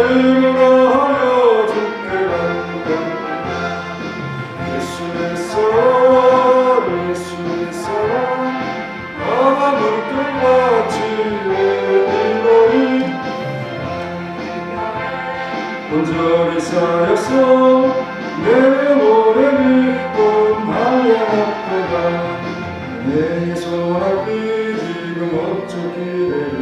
이름을 다하여 주께 간다. 예수의 사랑 예수의 사랑 나가 물결같이 내리더니 온전히 쌓여서 내 오래 믿고 말려놨다가 내 손 앞이 지금 어쩌 기대려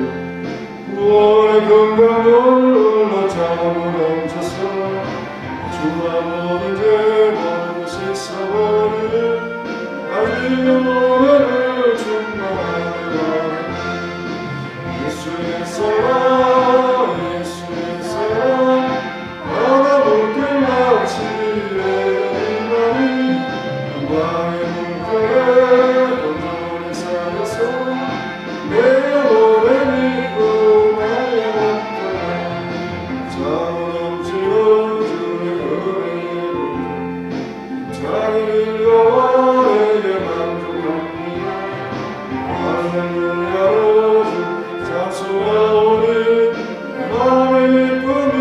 구원의 금강물로 잠을 멈춰서 주와 모든 죄 모든 씻어버릴 알리는 노래를 충만하리라. 예수의 사랑 예수의 사랑 나가 물결같이 내리더니 왕의 물결에 온전히 쌓여서 내 영혼에 믿고 말려놨다. 잠을 넘치는 주의 은혜로 자기를 영원하게 만족합니다. 할렐루야로 주 찬송하오니 마음의 기쁨이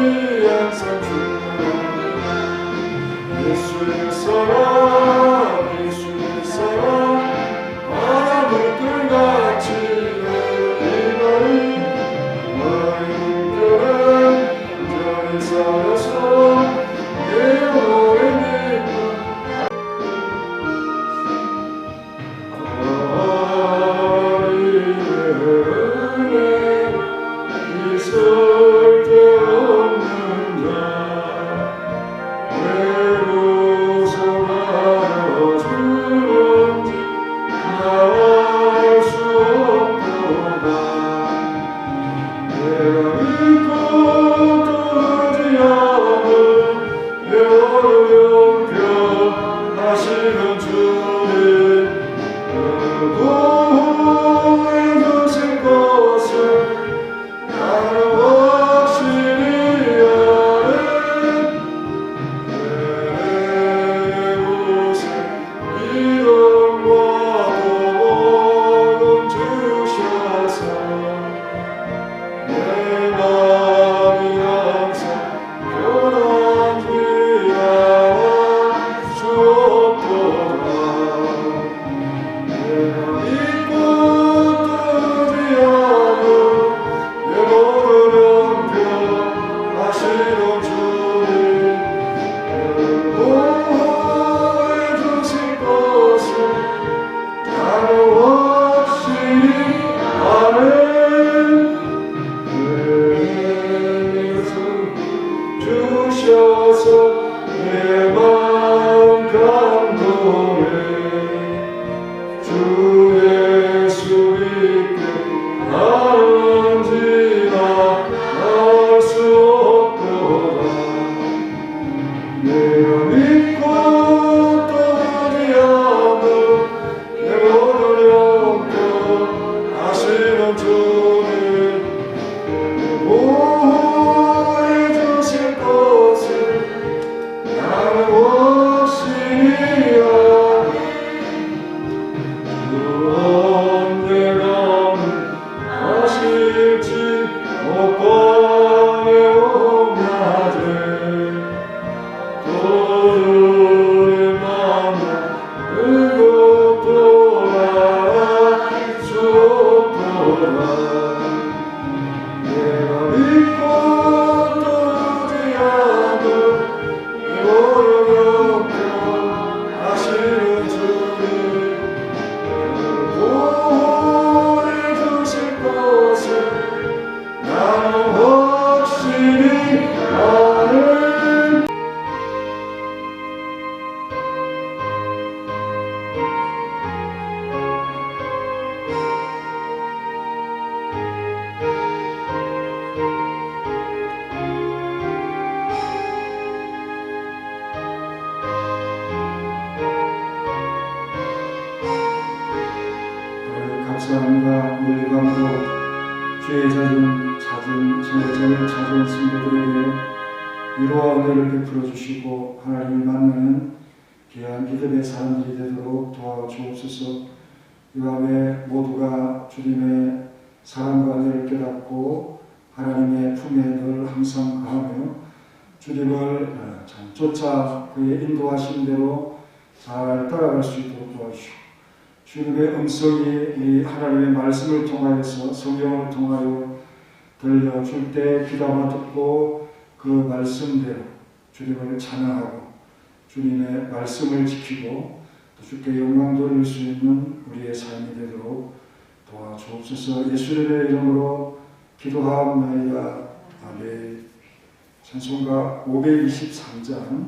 항상 충만합니다. 예수의 사랑 예수의 사랑 바다 물결같이 내리더니 나의 물결에 온전히 쌓여서 내 영혼에 믿고 하나님의 은혜 있을 데 없는 자 외로서 가려주는지 나알 수 없도다. 내가 믿고 떠나지 않은 내 어려운 편하시는 주님 보호해 주신 것을 나는 확실히 아네. 내 곳에 이름과 도움을 주셔서 내 마음이 항상 편안히 알아 주옵도다. 내가 믿고 떠나지 않은 내 모든 형편 하시는 주님 보호해 주신 것을 나는 확실히 아네. 내 것을 주셔서 내 마음 감동해 주 예수 믿게 하는지 나 알 수 없도다. 내가 믿고 떠나지 않은 내 모든 형편 하시는 주님 보호해 주신 것을 나는 확실히 아네. 언제가 하실지 오빠의 오낮에 도주를 만나 그것도 알아 주옵도다. 내가 믿고 떠나지 않은 내 모든 형편 하시는 주님 보호해 주실 것을 나는 확실히 아네. 감사합니다. 오늘 밤도 죄의 죄를 찾은 성도들에게 위로와 은혜를 베풀어 주시고 하나님을 만나는 귀한 믿음의 사람들이 되도록 도와주옵소서. 이 밤에 모두가 주님의 사랑과 은혜를 깨닫고 하나님의 품에 늘 항상 거하며 주님을 잘 쫓아 그의 인도하신 대로 잘 따라갈 수 있도록 도와주시고, 주님의 음성이 이 하나님의 말씀을 통하여서 성경을 통하여 들려줄 때 귀담아 듣고 그 말씀대로 주님을 찬양하고 주님의 말씀을 지키고 또 주께 영광 돌릴 수 있는 우리의 삶이 되도록 도와주옵소서. 예수님의 이름으로 기도하옵나이다. 아멘. 찬송가 523장.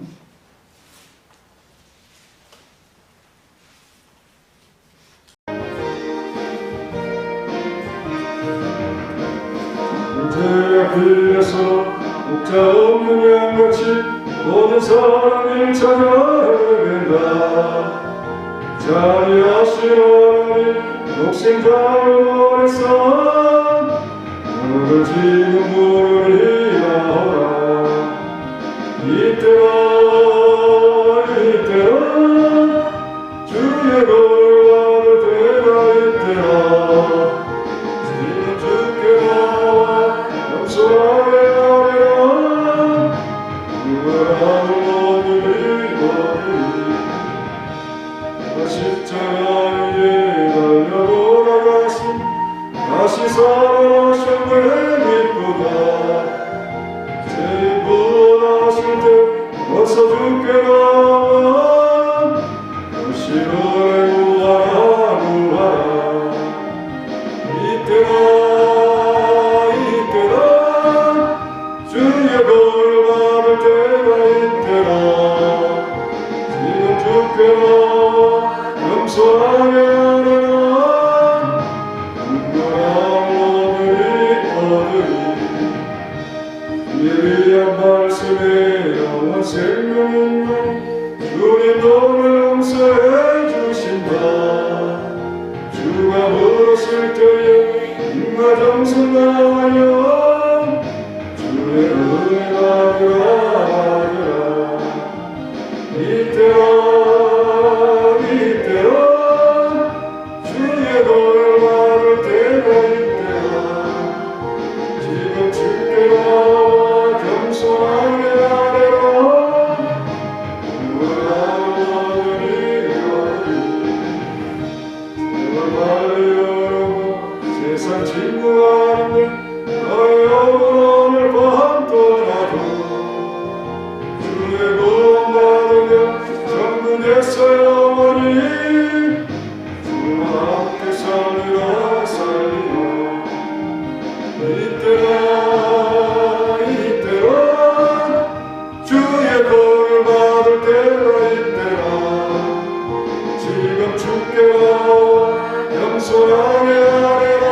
문제가 빌려서 목자 없는 양같이 모든 사람을 찾아내다. 자리하신 하나님 독생자를 원해서 너를 지금 부르리라. 이때라 주의 걸음을 대라. 이때라 지금 주께 나와 염소하게 하리라. 누구라도 누리거니 십자가에 달려 돌아가신 다시 살아나셨네. 기쁘다. 기쁘다 하실 때 어서 주께 나와 시로에 구하라. 이때라 주의 벌 받을 때가 이때라 지금 주께 나와 염소하게 하리라. 예리한 말씀에 영원 생명은 주님 너를 용서해 주신다. 주가 부르실 때에 입과 정성 다하여 주의 은혜가 들어가리라. 이때라 주의 도를 받을 때가 이때라 지금 주께 나와 겸손하게 하리라. 누구라도 누리거니 세월 빨리 흐르고 세상 친구가 아닌데 너의 영혼을 밤 떠나도 주의 구원 받으며 천국에서 영원히 주와 함께 살리라. 이때라 주의 벌을 받을 때가 이때라 지금 주께 나와 염소하게 하리라.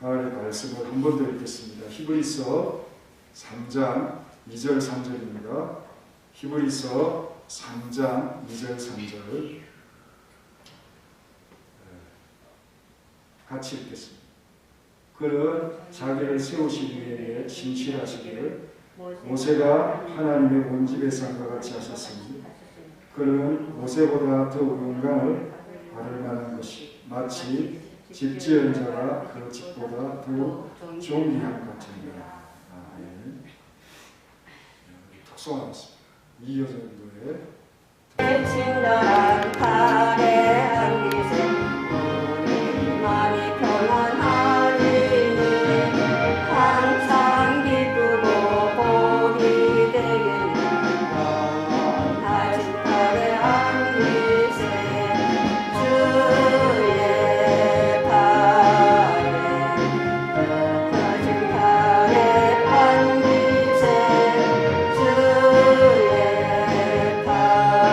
하나님의 말씀을 한 번 더 읽겠습니다. 히브리서 3장 2절 3절입니다. 히브리서 3장 2절 3절 같이 읽겠습니다. 그는 자기를 세우시기 위해 신실하시기를 모세가 하나님의 온 집의 상과 같이 하셨으니 그는 모세보다 더욱 영광을 받을 만한 것이 마치 집 지은 자가 그 집보다 더욱 존귀한 것입니다. 특성하겠습니다. 이여정도의 친절한 팔에 안기세 마음이 편안하리니 항상 기쁘고 복이 되겠나이다. 다진 팔에 안기세 주의 팔에 다진 팔에 안기세 주의 팔에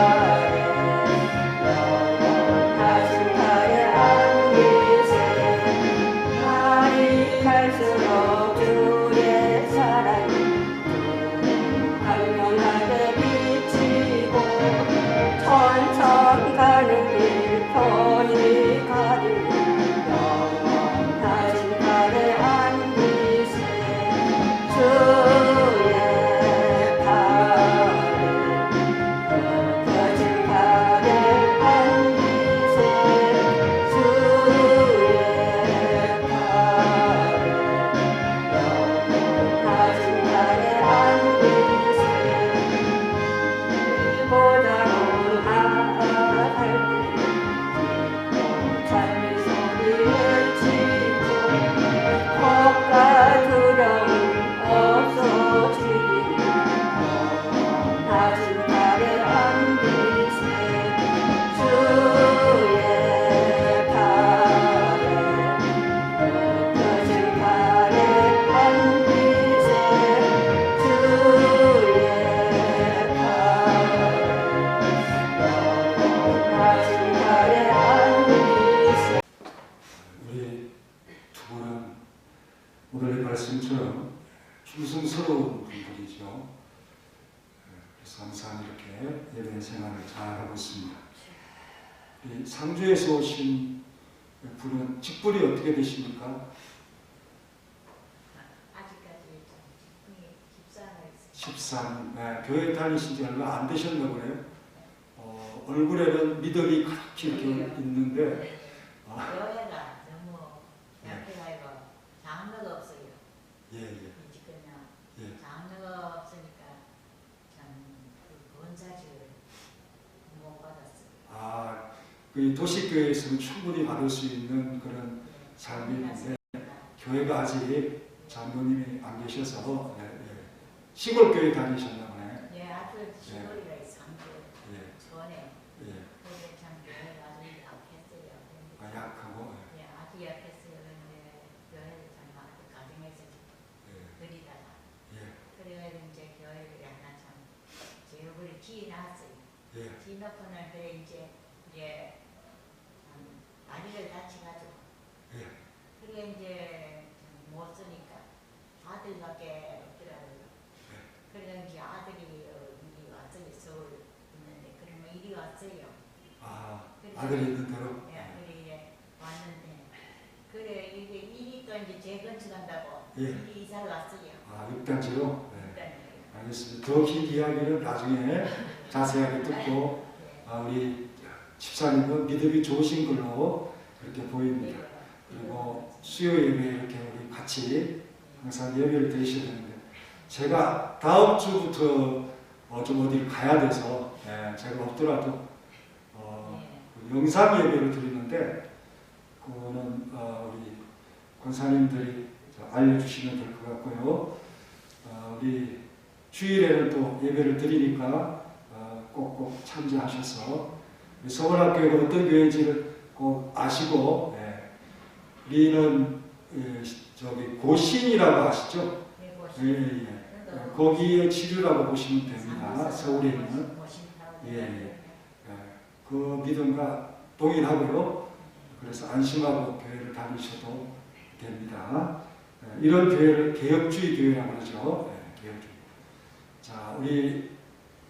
생활을 잘 하고 있습니다. 이 상주에서 오신 분은 직분이 어떻게 되십니까? 아직까지 직분이 13, 네, 교회 다니신 지 얼마 안 되셨나 보네요. 얼굴에는 믿음이 그렇게 이렇게 있는데 교회가 너무 약해가지고 장로가 없어요. 예. 장로가 없으니까 참그 권사직을 못 받았어요. 그 도시교회에서는 충분히 받을 수 있는 그런 삶이 있는데 교회가 아직 장로님이 안 계셔서 시골 교회 다니셨나 보네. 예, 아들 시골이가 있었는데 전에 예. 그게 참 교회가 아주 약했어요. 약하고. 예, 아주 약했어요. 근데 교회를 참 아주 가정에서 드리다가 그래가지고 이제 교회를 약간 참 제 얼굴에 기 났어요. 기 넣고는 그래 이제 다리를 다치가지고 그래 이제 못 쓰니까 아들밖에 없더라고요. 그래 이제 아들이 이리 왔어요. 서울 있는데 그러면 이리 왔어요. 아들이 있는 대로. 예, 그래 왔는데 그래 이게 일이 또 이제 재건축한다고 일이 이사를 왔어요. 6단지로. 알겠습니다. 더 긴 이야기는 나중에 자세하게 듣고 우리 집사님은 믿음이 좋으신 걸로 그렇게 보입니다. 그리고 수요 예배 이렇게 우리 같이 항상 예배를 드리셔야 되는데 제가 다음 주부터 좀 어디를 가야 돼서 제가 없더라도 영상 예배를 드리는데 그거는 우리 권사님들이 알려주시면 될 것 같고요. 우리 주일에는 또 예배를 드리니까 꼭꼭 참여하셔서 우리 서울학교가 어떤 교회인지를 꼭 아시고 우리는 저기 고신이라고 아시죠? 거기에 지류라고 보시면 됩니다. 서울에 있는 그 믿음과 동일하고요. 그래서 안심하고 교회를 다니셔도 됩니다. 이런 교회를 개혁주의 교회라고 그러죠. 개혁주의. 자, 우리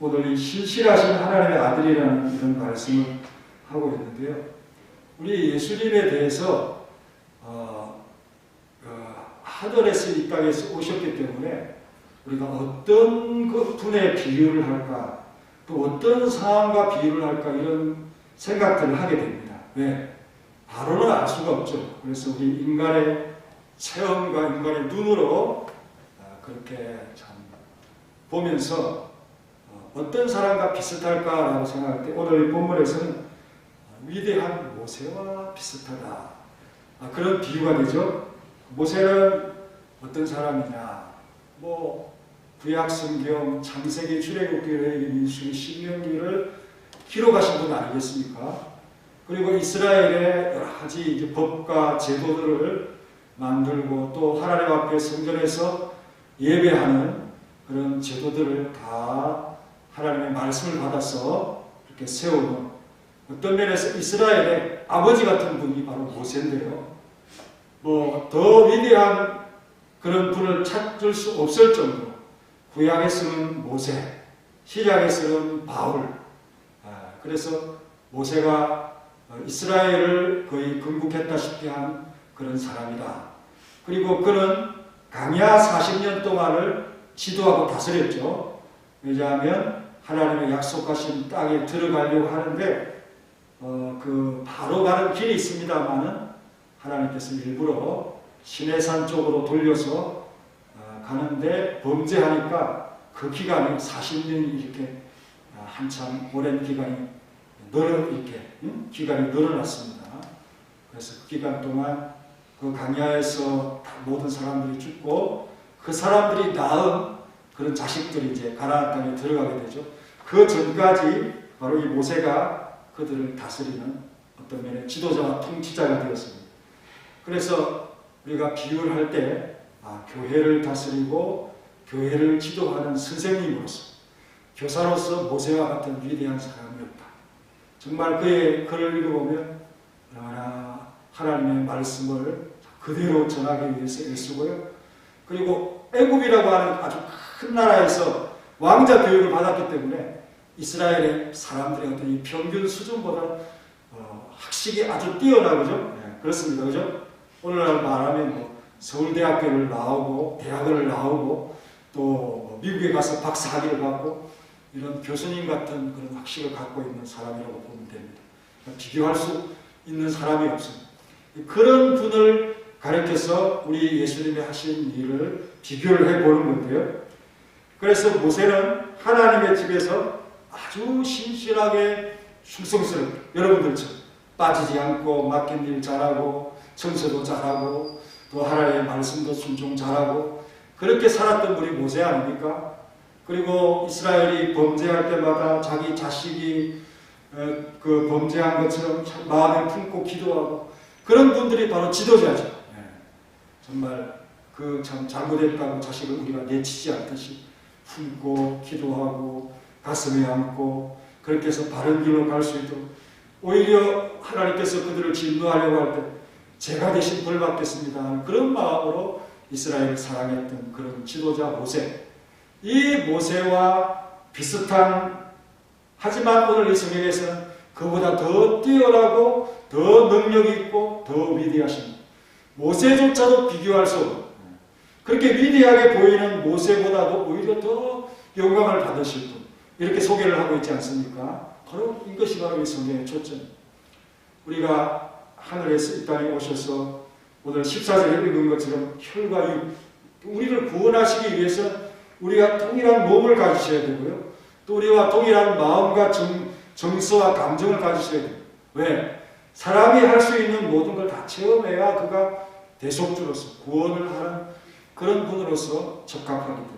오늘 이 신실하신 하나님의 아들이라는 이런 말씀을 하고 있는데요. 우리 예수님에 대해서 하늘에서 이 땅에서 오셨기 때문에 우리가 어떤 그 분의 비유를 할까, 또 어떤 상황과 비유를 할까 이런 생각들을 하게 됩니다. 왜? 바로는 알 수가 없죠. 그래서 우리 인간의 체험과 인간의 눈으로 그렇게 참 보면서 어떤 사람과 비슷할까라고 생각할 때 오늘 이 본문에서는 위대한 모세와 비슷하다. 그런 비유가 되죠. 모세는 어떤 사람이냐? 구약 성경, 창세기, 출애굽기, 민수기, 신명기를 기록하신 분 아니겠습니까? 그리고 이스라엘의 여러 가지 이제 법과 제도들을 만들고 또 하나님 앞에 성전에서 예배하는 그런 제도들을 다 하나님의 말씀을 받아서 이렇게 세우는 어떤 면에서 이스라엘의 아버지 같은 분이 바로 모세인데요. 더 위대한 그런 분을 찾을 수 없을 정도로 구약에서는 모세, 신약에서는 바울. 그래서 모세가 이스라엘을 거의 건국했다시피 한 그런 사람이다. 그리고 그는 광야 40년 동안을 지도하고 다스렸죠. 왜냐하면 하나님의 약속하신 땅에 들어가려고 하는데 그 바로 가는 길이 있습니다만은 하나님께서 일부러 시내산 쪽으로 돌려서 가는데 범죄하니까 그 기간이 40년이 이렇게 한참 오랜 기간이 기간이 늘어났습니다. 그래서 그 기간 동안 그 광야에서 모든 사람들이 죽고 그 사람들이 낳은 그런 자식들이 이제 가나안 땅에 들어가게 되죠. 그 전까지 바로 이 모세가 그들을 다스리는 어떤 면의 지도자와 통치자가 되었습니다. 그래서 우리가 비유를 할 때 교회를 다스리고 교회를 지도하는 선생님으로서 교사로서 모세와 같은 위대한 사람이 없다. 정말 그의 글을 읽어보면 얼마나 하나님의 말씀을 그대로 전하기 위해서 애쓰고요. 그리고 애굽이라고 하는 아주 큰 나라에서 왕자 교육을 받았기 때문에 이스라엘의 사람들의 어떤 이 평균 수준보다 학식이 아주 뛰어나죠. 네, 그렇습니다. 그죠? 오늘날 말하면 뭐 서울대학교를 나오고 대학을 나오고 또 미국에 가서 박사학위를 받고 이런 교수님 같은 그런 학식을 갖고 있는 사람이라고 보면 됩니다. 비교할 수 있는 사람이 없습니다. 그런 분을 가르쳐서 우리 예수님이 하신 일을 비교를 해보는 건데요. 그래서 모세는 하나님의 집에서 아주 신실하게 충성스럽게 여러분들처럼 빠지지 않고 맡긴 일 잘하고 청소도 잘하고 또 하나님의 말씀도 순종 잘하고 그렇게 살았던 분이 모세 아닙니까? 그리고 이스라엘이 범죄할 때마다 자기 자식이 그 범죄한 것처럼 참 마음에 품고 기도하고 그런 분들이 바로 지도자죠. 정말 그 참 잘못했다고 자식을 우리가 내치지 않듯이 품고 기도하고 가슴에 안고 그렇게 해서 바른 길로 갈 수 있도록 오히려 하나님께서 그들을 진노하려고 할 때 제가 대신 벌 받겠습니다. 그런 마음으로 이스라엘을 사랑했던 그런 지도자 모세. 이 모세와 비슷한 하지만 오늘 이 성경에서는 그보다 더 뛰어나고 더 능력 있고 더 위대하신 모세조차도 비교할 수 없는 그렇게 위대하게 보이는 모세보다도 오히려 더 영광을 받으실 분 이렇게 소개를 하고 있지 않습니까? 바로 이것이 바로 이 성경의 초점. 우리가 하늘에서 이 땅에 오셔서 오늘 14절에 읽은 것처럼 혈과 육 우리를 구원하시기 위해서 우리가 동일한 몸을 가지셔야 되고요. 또 우리와 동일한 마음과 정서와 감정을 가지셔야 돼요. 왜? 사람이 할 수 있는 모든 걸 다 체험해야 그가 대속주로서 구원을 하는 그런 분으로서 적합하기 때문에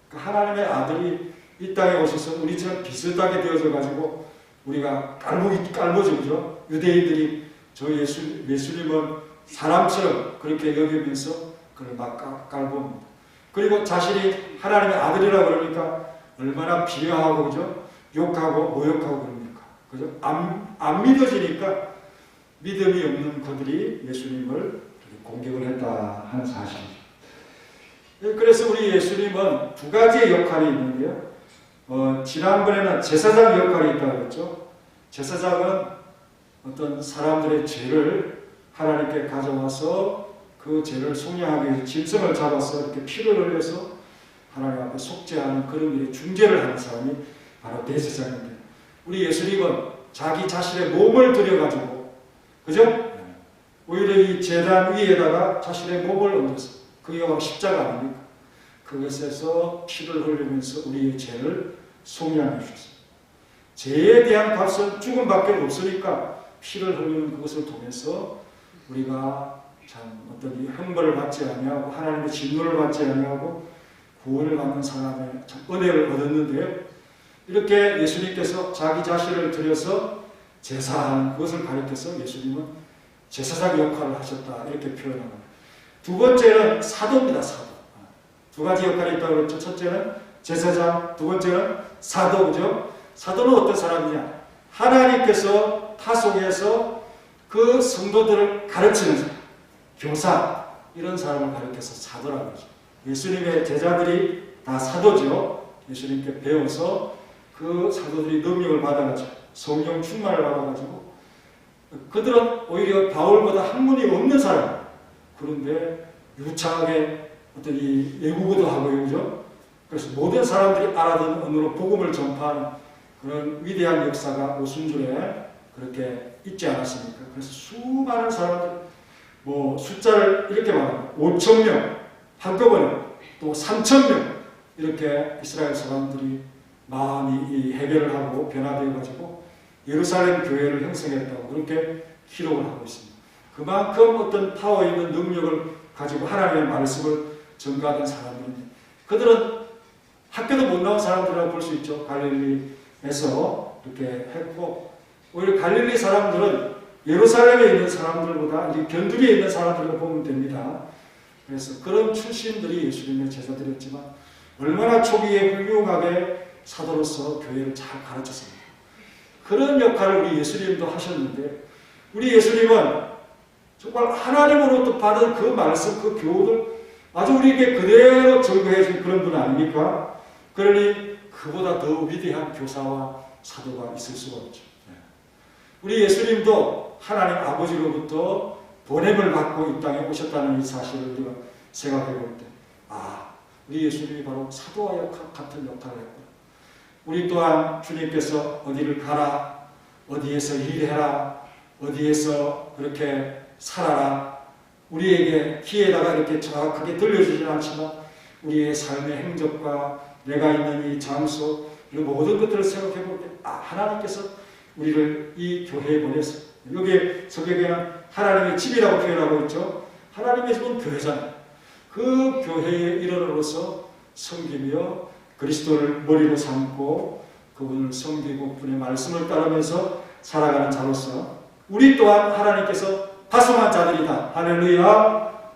그러니까 하나님의 아들이 이 땅에 오셔서 우리처럼 비슷하게 되어져 가지고 우리가 깔보죠. 유대인들이 저 예수님은 사람처럼 그렇게 여기면서 그를 막 깔봅니다. 그리고 자신이 하나님의 아들이라고 그러니까 얼마나 비하하고 그죠? 욕하고 모욕하고 그럽니까? 그죠? 안 믿어지니까 믿음이 없는 그들이 예수님을 공격을 했다 하는 사실이죠. 그래서 우리 예수님은 두 가지의 역할이 있는데요. 지난번에는 제사장 역할이 있다고 했죠. 제사장은 어떤 사람들의 죄를 하나님께 가져와서 그 죄를 속량하기 위해서 짐승을 잡아서 이렇게 피를 흘려서 하나님 앞에 속죄하는 그런 일에 중재를 하는 사람이 바로 대제사장인데 우리 예수님은 자기 자신의 몸을 들여가지고 그죠? 오히려 이 제단 위에다가 자신의 몸을 얹어서 그게 바로 십자가 아닙니까? 그것에서 피를 흘리면서 우리의 죄를 속량해 주셨습니다. 죄에 대한 값은 죽음밖에 없으니까 피를 흘리는 그것을 통해서 우리가 참 어떤 이 형벌을 받지 아니하고 하나님의 진노를 받지 아니하고 구원을 받는 사람의 참 은혜를 얻었는데요. 이렇게 예수님께서 자기 자신을 들여서 제사하는 그것을 가리켜서 예수님은 제사장 역할을 하셨다 이렇게 표현합니다. 두 번째는 사도입니다. 사도. 두 가지 역할이 있다고 그랬죠. 첫째는 제사장, 두 번째는 사도죠. 사도는 어떤 사람이냐? 하나님께서 타속에서 그 성도들을 가르치는 사람, 교사 이런 사람을 가르쳐서 사도라고 하죠. 예수님의 제자들이 다 사도죠. 예수님께 배워서 그 사도들이 능력을 받아가지고 성령 충만을 받아가지고 그들은 오히려 바울보다 학문이 없는 사람. 그런데 유창하게 어떤 이 외국어도 하고요, 그죠? 그래서 모든 사람들이 알아듣는 언어로 복음을 전파하는 그런 위대한 역사가 오순절에 그렇게 있지 않았습니까? 그래서 수많은 사람들, 뭐 숫자를 이렇게 말합니다. 5,000명 한꺼번에 또 3,000명 이렇게 이스라엘 사람들이 마음이 해결을 하고 변화되어가지고 예루살렘 교회를 형성했다고 그렇게 기록을 하고 있습니다. 그만큼 어떤 파워 있는 능력을 가지고 하나님의 말씀을 전가하던 사람들인데 그들은 학교도 못 나온 사람들이라고 볼 수 있죠. 갈릴리에서 이렇게 했고 오히려 갈릴리 사람들은 예루살렘에 있는 사람들보다 변두리에 있는 사람들로 보면 됩니다. 그래서 그런 출신들이 예수님의 제자들이었지만 얼마나 초기에 훌륭하게 사도로서 교회를 잘 가르쳤습니다. 그런 역할을 우리 예수님도 하셨는데 우리 예수님은 정말 하나님으로부터 받은 그 말씀, 그 교훈을 아주 우리에게 그대로 전거해 준 그런 분 아닙니까? 그러니 그보다 더 위대한 교사와 사도가 있을 수가 없죠. 우리 예수님도 하나님 아버지로부터 보냄을 받고 이 땅에 오셨다는 이 사실을 우리가 생각해 볼 때, 우리 예수님이 바로 사도와 같은 역할을 했구나. 우리 또한 주님께서 어디를 가라, 어디에서 일해라, 어디에서 그렇게 살아라, 우리에게 귀에다가 이렇게 정확하게 들려주지는 않지만 우리의 삶의 행적과 내가 있는 이 장소, 이 모든 것들을 생각해 볼 때, 하나님께서 우리를 이 교회에 보내서, 여기 성경에는 하나님의 집이라고 표현하고 있죠. 하나님의 집은 교회잖아요. 그 교회의 일원으로서 섬기며 그리스도를 머리로 삼고 그분을 섬기고 그분의 말씀을 따르면서 살아가는 자로서 우리 또한 하나님께서 파송한 자들이다. 할렐루야.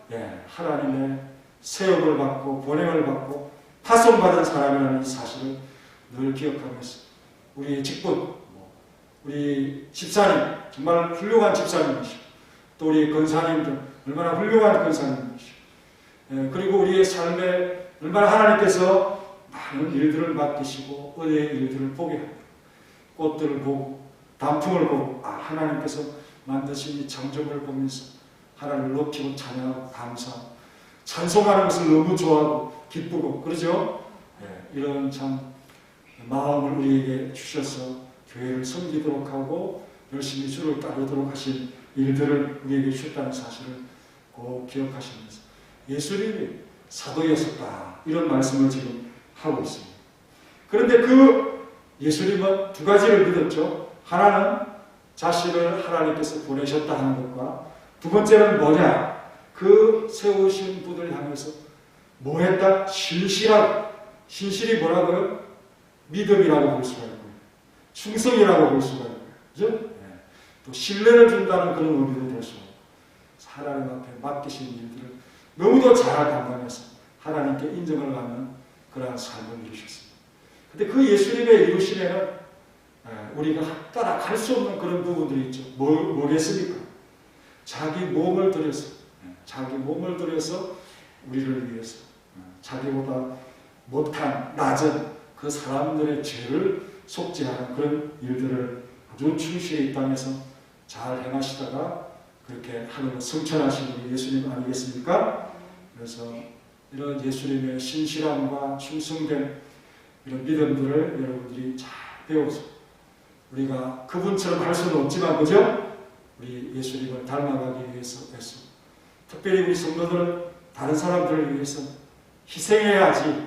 하나님의 세움을 받고 보냄을 받고 파송받은 사람이라는 사실을 늘 기억하면서 우리의 직분, 우리 집사님, 정말 훌륭한 집사님이시고 또 우리 권사님들 얼마나 훌륭한 권사님이시고, 그리고 우리의 삶에 얼마나 하나님께서 많은 일들을 맡기시고 의의 일들을 보게 합니다. 꽃들을 보고 단풍을 보고 하나님께서 만드신 이 창조물을 보면서 하나님을 높이고 찬양하고 감사하고 찬송하는 것을 너무 좋아하고 기쁘고 그러죠. 이런 참 마음을 우리에게 주셔서 교회를 섬기도록 하고 열심히 주를 따르도록 하신 일들을 우리에게 주셨다는 사실을 꼭 기억하시면서 예수님이 사도였었다, 이런 말씀을 지금 하고 있습니다. 그런데 그 예수님은 두 가지를 믿었죠. 하나는 자신을 하나님께서 보내셨다 하는 것과 두 번째는 뭐냐? 그 세우신 분을 향해서 뭐 했다? 신실하고. 신실이 뭐라고요? 믿음이라고 볼 수가 있고요. 충성이라고 볼 수가 있고요. 그죠? 또 신뢰를 준다는 그런 의미도 될 수가 있고, 하나님 앞에 맡기신 일들을 너무도 잘 감당해서 하나님께 인정을 받는 그러한 삶을 이루셨습니다. 근데 그 예수님의 이루심에는 우리가 따라갈 수 없는 그런 부분들이 있죠. 뭐겠습니까? 자기 몸을 들여서 우리를 위해서 자기보다 못한 낮은 그 사람들의 죄를 속죄하는 그런 일들을 아주 충실히 이 땅에서 잘 행하시다가 그렇게 하늘로 승천하신 우리 예수님 아니겠습니까? 그래서 이런 예수님의 신실함과 충성된 이런 믿음들을 여러분들이 잘 배워서 우리가 그분처럼 할 수는 없지만, 그죠? 우리 예수님을 닮아가기 위해서 특별히 우리 성도들은 다른 사람들을 위해서 희생해야지,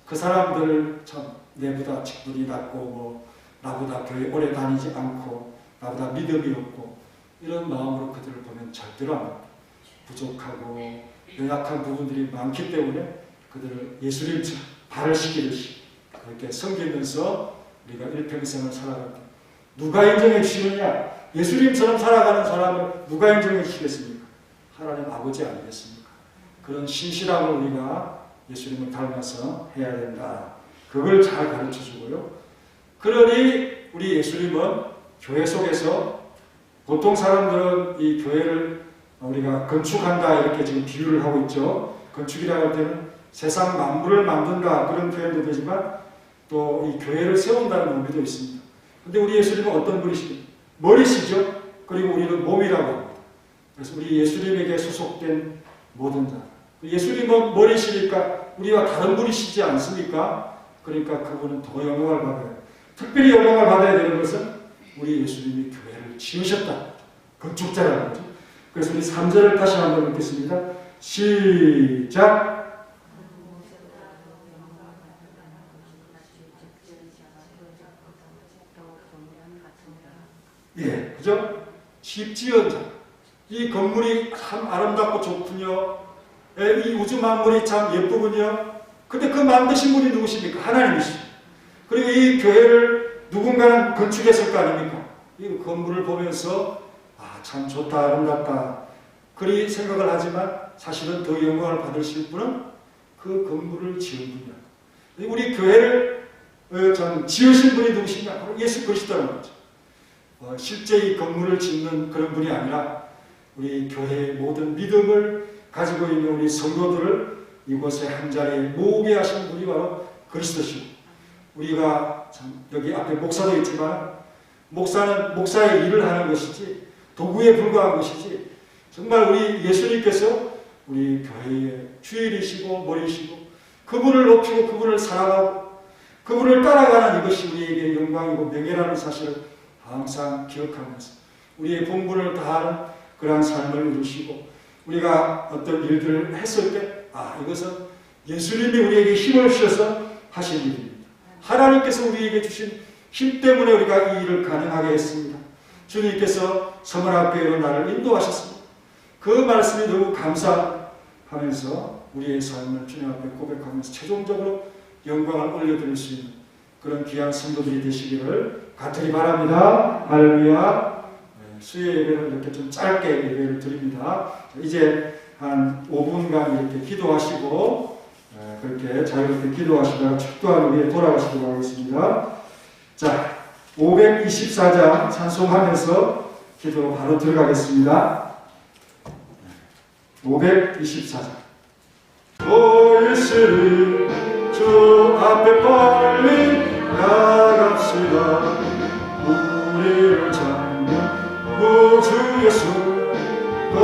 그 사람들을 참 내보다 직분이 낮고 나보다 교회 오래 다니지 않고 나보다 믿음이 없고 이런 마음으로 그들을 보면 절대로 안 합니다. 부족하고 연약한 부분들이 많기 때문에 그들을 예수님처럼 발시키듯이 그렇게 섬기면서 우리가 일평생을 살아갈 때 누가 인정해 주시느냐? 예수님처럼 살아가는 사람을 누가 인정해 주시겠습니까? 하나님 아버지 아니겠습니까? 그런 신실함을 우리가 예수님을 닮아서 해야 된다. 그걸 잘 가르쳐 주고요. 그러니 우리 예수님은 교회 속에서 보통 사람들은 이 교회를 우리가 건축한다 이렇게 지금 비유를 하고 있죠. 건축이라고 할 때는 세상 만물을 만든다 그런 표현도 되지만 또 이 교회를 세운다는 의미도 있습니다. 근데 우리 예수님은 어떤 분이십니까? 머리시죠. 그리고 우리는 몸이라고 합니다. 그래서 우리 예수님에게 소속된 모든 자. 예수님은 머리시니까 우리와 다른 분이시지 않습니까? 그러니까 그분은 더 영광을 받아요. 특별히 영광을 받아야 되는 것은 우리 예수님이 교회를 지으셨다. 건축자라는 거죠. 그래서 우리 3절을 다시 한번 읽겠습니다. 시작. 그죠? 집 지은 자. 이 건물이 참 아름답고 좋군요. 이 우주 만물이 참 예쁘군요. 근데 그 만드신 분이 누구십니까? 하나님이시죠. 그리고 이 교회를 누군가는 건축했을 거 아닙니까? 이 건물을 보면서 참 좋다, 아름답다 그리 생각을 하지만 사실은 더 영광을 받으실 분은 그 건물을 지은 분이야. 우리 교회를 참 지으신 분이 누구시냐? 바로 예수 그리스도라는 거죠. 실제 이 건물을 짓는 그런 분이 아니라 우리 교회의 모든 믿음을 가지고 있는 우리 성도들을 이곳에 한자리에 모으게 하신 분이 바로 그리스도시고, 우리가 참 여기 앞에 목사도 있지만 목사는 목사의 일을 하는 것이지 도구에 불과한 것이지 정말 우리 예수님께서 우리 교회의 주일이시고 머리시고 그분을 높이고 그분을 사랑하고 그분을 따라가는 이것이 우리에게 영광이고 명예라는 사실을 항상 기억하면서 우리의 본분을 다하는 그러한 삶을 누리시고 우리가 어떤 일들을 했을 때 이것은 예수님이 우리에게 힘을 주셔서 하신 일입니다. 하나님께서 우리에게 주신 힘 때문에 우리가 이 일을 가능하게 했습니다. 주님께서 서머나교회로 나를 인도하셨습니다. 그 말씀이 너무 감사하면서 우리의 삶을 주님 앞에 고백하면서 최종적으로 영광을 올려드릴 수 있는 그런 귀한 성도들이 되시기를 간절히 바랍니다. 할렐루야. 수요 예배는 이렇게 좀 짧게 예배를 드립니다. 이제 한 5분간 이렇게 기도하시고 그렇게 자유롭게 기도하시다가 축도한 후에 돌아가시도록 하겠습니다. 자, 524장 찬송하면서 기도로 바로 들어가겠습니다. 524장. 보이시리 주 앞에 빨리 나갑시다. 우리를 찾는 구주 예수 또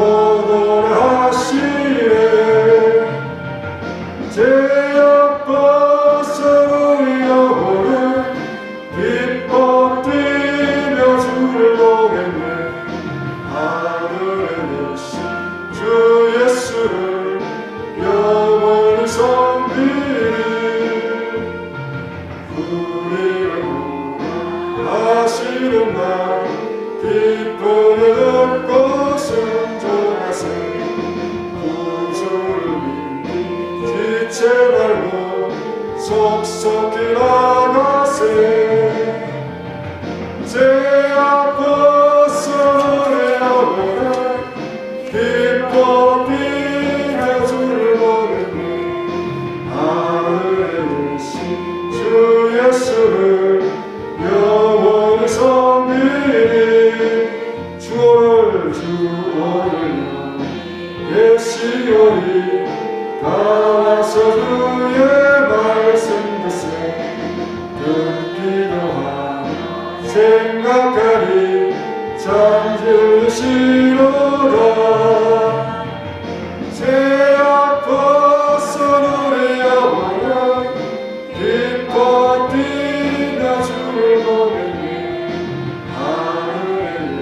돌아오시네. 죄악 벗어 우리 영혼은 기뻐 뛰며 주를 보겠네. 하늘에 계신 주 예수를 영원히 섬기리. 우리를 구하시는 날 기쁨을 얻고 순종하세. 구주를 믿기 지체 말고 속속히 나가세. 죄악 벗어 내 영혼을 기뻐 뛰며 주를 보겠네. 하늘에 계신 주 예수를 영원히 섬기리. 주오늘 예시오리 나와서 주의 말씀 듣세. 듣기도 하며 생각하리 잠들으시로다. 죄악 벗어 우리 영혼을 기뻐 뛰며 주를 보겠네. 하늘에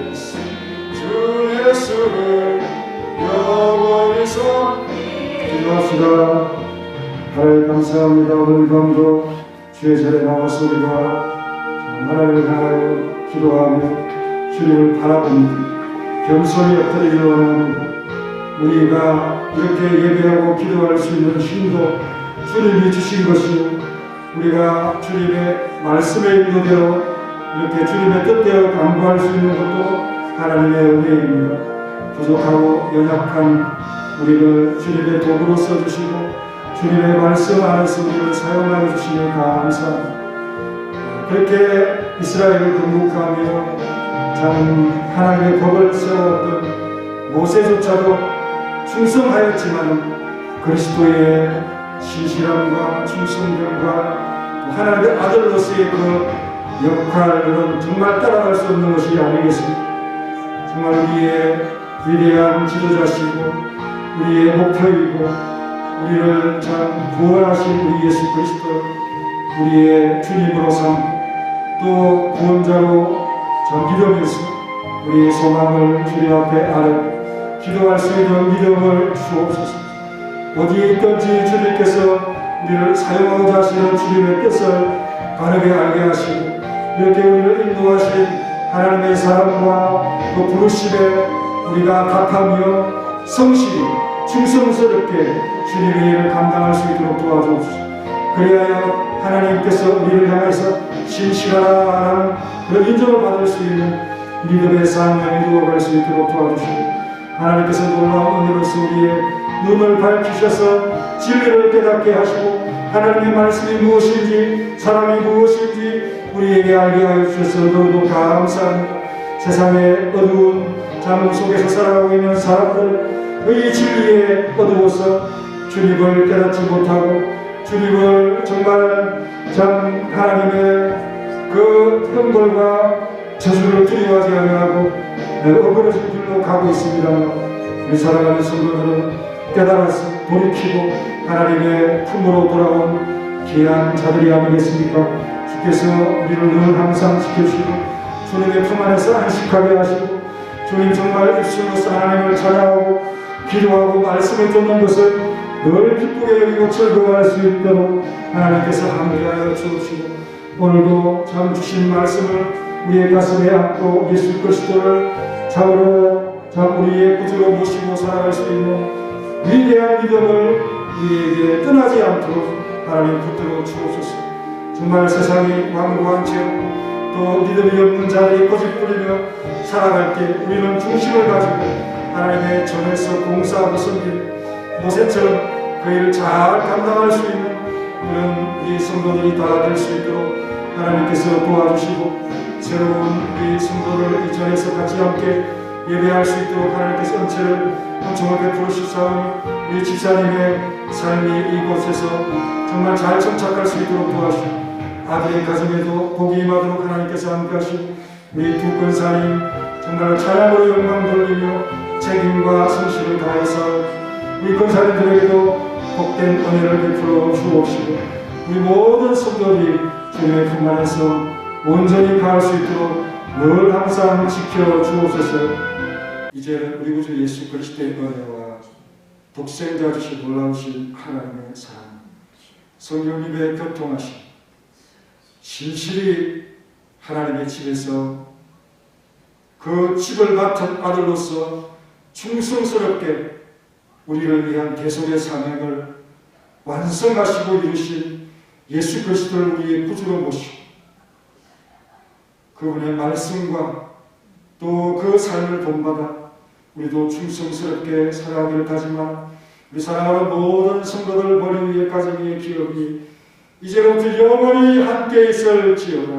계신 주 예수를 영원히 섬기리. 기도합시다. 하나님 감사합니다. 오늘 밤도 주의 자리에 나와서 우리가 하나님을 향하여 기도하며 주님을 바라봅니다. 겸손히 엎드리기를 원합니다. 우리가 이렇게 예배하고 기도할 수 있는 힘도 주님이 주신 것이요, 우리가 주님의 말씀의 인도대로 이렇게 주님의 뜻대로 간구할 수 있는 것도 하나님의 은혜입니다. 부족하고 연약한 우리를 주님의 도구로 써주시고 주님의 말씀 안에서 우리를 사용하여 주시니 감사합니다. 그렇게 이스라엘을 건국하며 참 하나님의 법을 세웠던 모세조차도 충성하였지만 그리스도의 신실함과 충성됨과 하나님의 아들로서의 그 역할은 정말 따라갈 수 없는 것이 아니겠습니까? 정말 우리의 위대한 지도자시고 우리의 목표이고 우리를 참 구원하신 우리 예수 그리스도 우리의 주님으로 삼고 또 구원자로 참 믿으면서 우리의 소망을 주님 앞에 아뢰 기도할 수 있는 믿음을 주옵소서. 어디에 있든지 주님께서 우리를 사용하고자 하시는 주님의 뜻을 바르게 알게 하시고 이렇게 우리를 인도하신 하나님의 사랑과 그 부르심에 우리가 답하며 성실히 충성스럽게 주님의 일을 감당할 수 있도록 도와주옵소서. 그리하여 하나님께서 우리를 향해서 신실하라는 그런 인정을 받을 수 있는 믿음의 삶을 이루어갈 수 있도록 도와주시고 하나님께서 놀라운 은혜로서 우리의 눈을 밝히셔서 진리를 깨닫게 하시고 하나님의 말씀이 무엇인지 사랑이 무엇인지 우리에게 알게 하여 주셔서 너무도 감사합니다. 세상의 어두운 잠 속에서 살아가고 있는 사람들 이 진리에 어두워서 주님을 깨닫지 못하고 주님을 정말 참 하나님의 그 형벌과 저주를 두려워하지 아니하고 어그러진 길로 가고 있습니다. 우리 사랑하는 성도들은 깨달아서 돌이키고 하나님의 품으로 돌아온 귀한 자들이 아니겠습니까? 주께서 우리를 늘 항상 지켜주시고 주님의 품 안에서 안식하게 하시고 주님 정말 입술로서 하나님을 찬양하고 기도하고 말씀을 듣는 것을 늘 기쁘게 여기고 즐거워할 수 있도록 하나님께서 함께하여 주옵시고 오늘도 참 주신 말씀을 우리의 가슴에 안고 예수 그리스도를 참으로 참 우리의 구주로 모시고 살아갈 수 있는 위대한 믿음을 우리에게 떠나지 않도록 하나님 붙들어 주옵소서. 정말 세상이 완고한 채로 또 믿음이 없는 자들이 고집부리며 살아갈 때 우리는 중심을 가지고 하나님의 전에서 공사하고 섬기는 모세처럼 그 일을 잘 감당할 수 있는 그런 우리 성도들이 다 될 수 있도록 하나님께서 도와주시고 새로운 우리 성도를 이 전에서 같이 함께 예배할 수 있도록 하나님께서 은혜를 엄청을 베풀어 주사오니 우리 집사님의 삶이 이곳에서 정말 잘 정착할 수 있도록 도와주시고 아들의 가정에도 복이 임하도록 하나님께서 함께하시고 우리 두 권사님 정말 찬양으로 영광 돌리며 책임과 성실을 다해서 우리 권사님들에게도 복된 은혜를 베풀어 주옵시고 우리 모든 성도들이 주님의 품 안에서 온전히 가할 수 있도록 늘 항상 지켜 주옵소서. 이제 우리 구주 예수 그리스도의 은혜와 독생자 주신 놀라우신 하나님의 사랑 성령님의 교통하심 신실히 하나님의 집에서 그 집을 맡은 아들로서 충성스럽게 우리를 위한 계속의 사명을 완성하시고 이루신 예수 그리스도를 우리의 구주로 모시고 그분의 말씀과 또 그 삶을 본받아 우리도 충성스럽게 살아가기를 다짐하는 우리 사랑하는 모든 성도들 머리 위에 가정 위에 기업이 이제부터 영원히 함께 있을지어다.